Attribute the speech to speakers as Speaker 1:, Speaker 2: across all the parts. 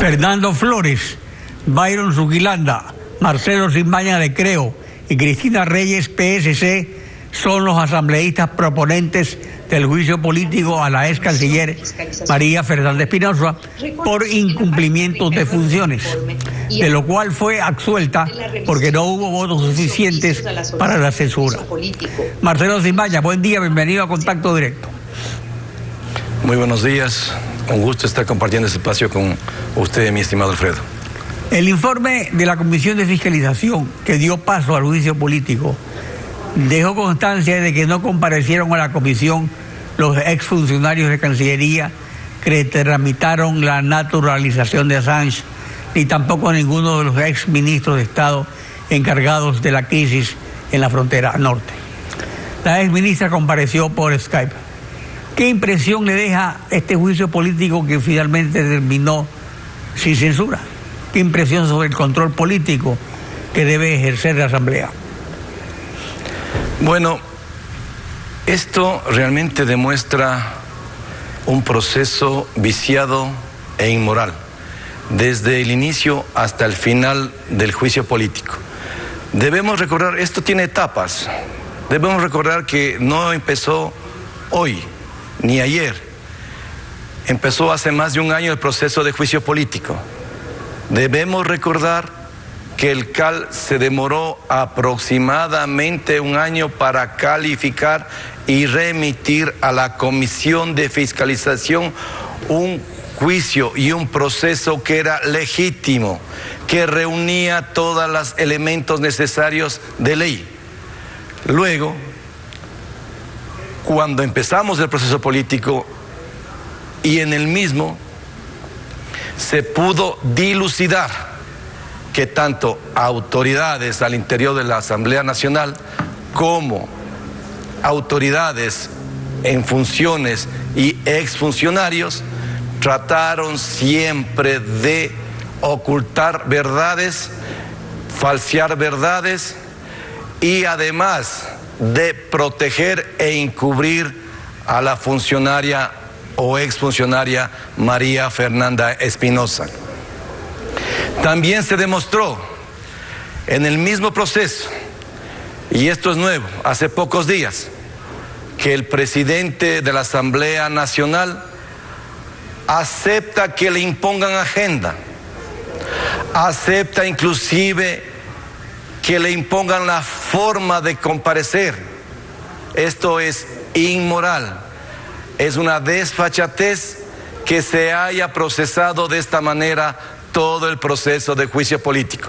Speaker 1: Fernando Flores, Byron Zuquilanda, Marcelo Simbaña de Creo y Cristina Reyes, PSC, son los asambleístas proponentes del juicio político a la ex canciller María Fernández Espinosa por incumplimiento de funciones, de lo cual fue absuelta porque no hubo votos suficientes para la censura. Marcelo Simbaña, buen día, bienvenido a Contacto Directo.
Speaker 2: Muy buenos días, un gusto estar compartiendo este espacio con usted, mi estimado Alfredo.
Speaker 1: El informe de la Comisión de Fiscalización que dio paso al juicio político dejó constancia de que no comparecieron a la comisión los exfuncionarios de Cancillería que tramitaron la naturalización de Assange, ni tampoco ninguno de los exministros de Estado encargados de la crisis en la frontera norte. La exministra compareció por Skype. ¿Qué impresión le deja este juicio político que finalmente terminó sin censura? ¿Qué impresión sobre el control político que debe ejercer la Asamblea?
Speaker 2: Bueno, esto realmente demuestra un proceso viciado e inmoral, desde el inicio hasta el final del juicio político. Debemos recordar, esto tiene etapas, debemos recordar que no empezó hoy, ni ayer. Empezó hace más de un año el proceso de juicio político. Debemos recordar que el CAL se demoró aproximadamente un año para calificar y remitir a la Comisión de Fiscalización un juicio y un proceso que era legítimo, que reunía todos los elementos necesarios de ley. Luego, cuando empezamos el proceso político y en el mismo se pudo dilucidar que tanto autoridades al interior de la Asamblea Nacional como autoridades en funciones y exfuncionarios trataron siempre de ocultar verdades, falsear verdades y además de proteger e encubrir a la funcionaria o exfuncionaria María Fernanda Espinosa. También se demostró en el mismo proceso, y esto es nuevo, hace pocos días, que el presidente de la Asamblea Nacional acepta que le impongan agenda, acepta inclusive que le impongan la forma de comparecer. Esto es inmoral, es una desfachatez que se haya procesado de esta manera todo el proceso de juicio político.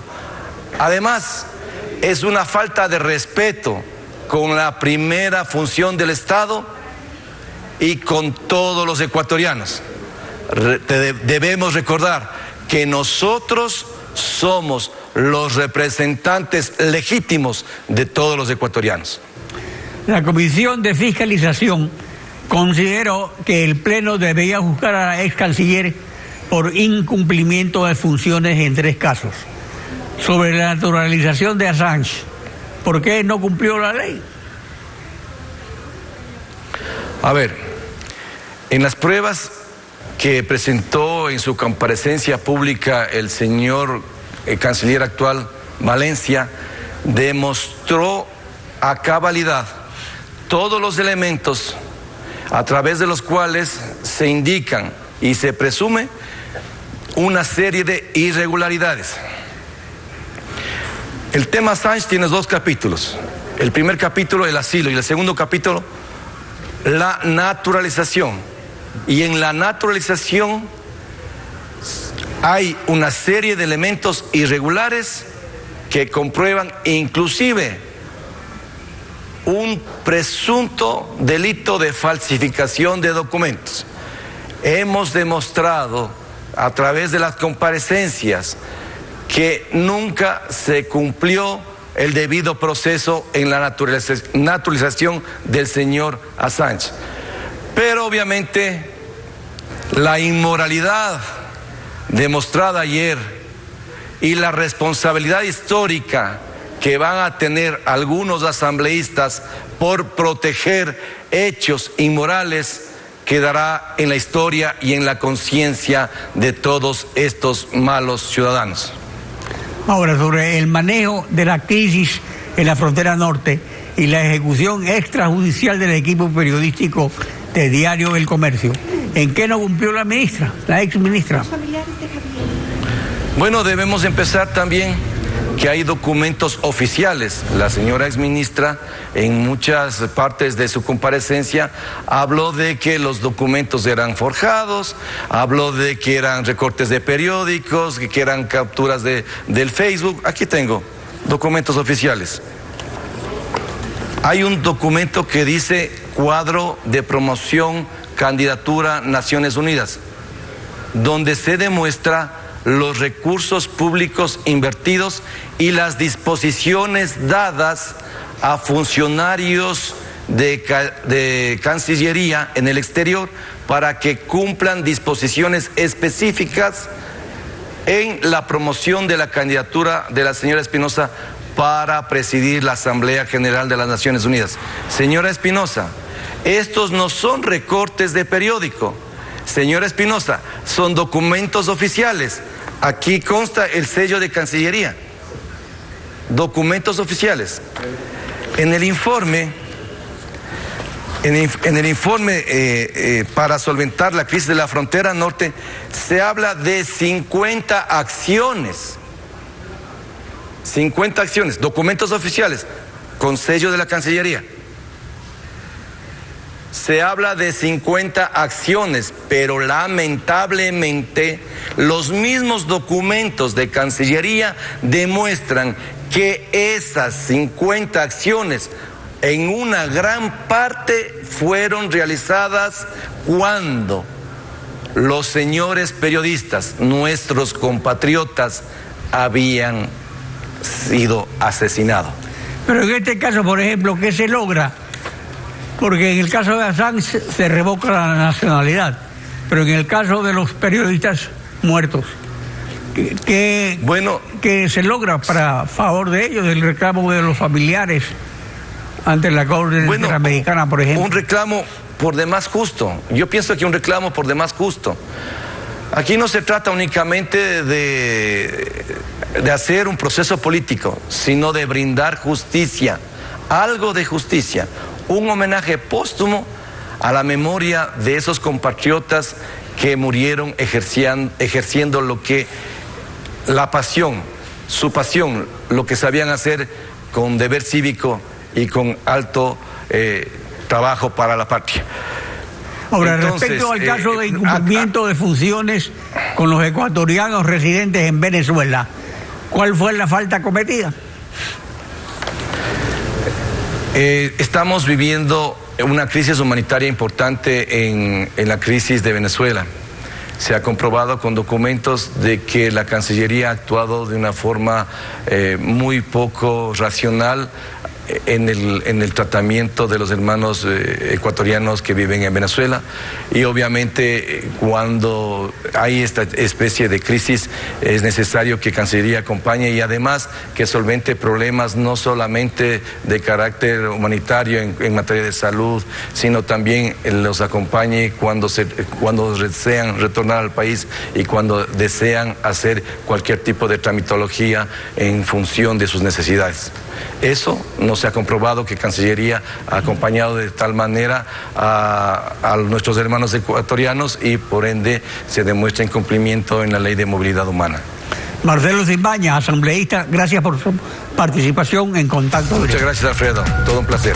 Speaker 2: Además, es una falta de respeto con la primera función del Estado y con todos los ecuatorianos. Debemos recordar que nosotros somos los representantes legítimos de todos los ecuatorianos.
Speaker 1: La Comisión de Fiscalización consideró que el Pleno debía juzgar a la ex canciller por incumplimiento de funciones en 3 casos. Sobre la naturalización de Assange, ¿por qué no cumplió la ley?
Speaker 2: A ver, en las pruebas que presentó en su comparecencia pública el señor canciller actual Valencia, demostró a cabalidad todos los elementos a través de los cuales se indican y se presume una serie de irregularidades. El tema Assange tiene 2 capítulos. El primer capítulo, el asilo, y el segundo capítulo, la naturalización. Y en la naturalización hay una serie de elementos irregulares que comprueban inclusive un presunto delito de falsificación de documentos. Hemos demostrado a través de las comparecencias que nunca se cumplió el debido proceso en la naturalización del señor Assange. Pero obviamente la inmoralidad demostrada ayer y la responsabilidad histórica que van a tener algunos asambleístas por proteger hechos inmorales quedará en la historia y en la conciencia de todos estos malos ciudadanos.
Speaker 1: Ahora, sobre el manejo de la crisis en la frontera norte y la ejecución extrajudicial del equipo periodístico de Diario El Comercio, ¿en qué no cumplió la ministra, la exministra?
Speaker 2: Bueno, debemos empezar también que hay documentos oficiales. La señora exministra en muchas partes de su comparecencia habló de que los documentos eran forjados, habló de que eran recortes de periódicos, que eran capturas del Facebook. Aquí tengo documentos oficiales. Hay un documento que dice cuadro de promoción, candidatura Naciones Unidas, donde se demuestra los recursos públicos invertidos y las disposiciones dadas a funcionarios de Cancillería en el exterior para que cumplan disposiciones específicas en la promoción de la candidatura de la señora Espinosa para presidir la Asamblea General de las Naciones Unidas. Señora Espinosa, estos no son recortes de periódico. Señora Espinosa, son documentos oficiales. Aquí consta el sello de Cancillería. Documentos oficiales. En el informe, para solventar la crisis de la frontera norte, se habla de 50 acciones. 50 acciones, documentos oficiales, con sello de la Cancillería. Se habla de 50 acciones, pero lamentablemente los mismos documentos de Cancillería demuestran que esas 50 acciones en una gran parte fueron realizadas cuando los señores periodistas, nuestros compatriotas, habían sido asesinados.
Speaker 1: Pero en este caso, por ejemplo, ¿qué se logra? Porque en el caso de Assange se revoca la nacionalidad, pero en el caso de los periodistas muertos, ¿qué se logra para favor de ellos, del reclamo de los familiares ante la Corte Interamericana, por ejemplo?
Speaker 2: Un reclamo por demás justo. Yo pienso que un reclamo por demás justo. Aquí no se trata únicamente de hacer un proceso político, sino de brindar justicia, algo de justicia. Un homenaje póstumo a la memoria de esos compatriotas que murieron ejerciendo lo que la pasión, su pasión, lo que sabían hacer con deber cívico y con alto trabajo para la patria.
Speaker 1: Ahora, respecto al caso de incumplimiento de funciones con los ecuatorianos residentes en Venezuela, ¿cuál fue la falta cometida?
Speaker 2: Estamos viviendo una crisis humanitaria importante en la crisis de Venezuela. Se ha comprobado con documentos de que la Cancillería ha actuado de una forma muy poco racional en el tratamiento de los hermanos ecuatorianos que viven en Venezuela, y obviamente cuando hay esta especie de crisis es necesario que Cancillería acompañe y además que solvente problemas no solamente de carácter humanitario en materia de salud, sino también los acompañe cuando desean retornar al país y cuando desean hacer cualquier tipo de tramitología en función de sus necesidades. Eso no se ha comprobado, que Cancillería ha acompañado de tal manera a nuestros hermanos ecuatorianos y por ende se demuestra incumplimiento en la Ley de Movilidad Humana.
Speaker 1: Marcelo Simbaña, asambleísta, gracias por su participación en Contacto Directo.
Speaker 2: Muchas gracias, Alfredo. Todo un placer.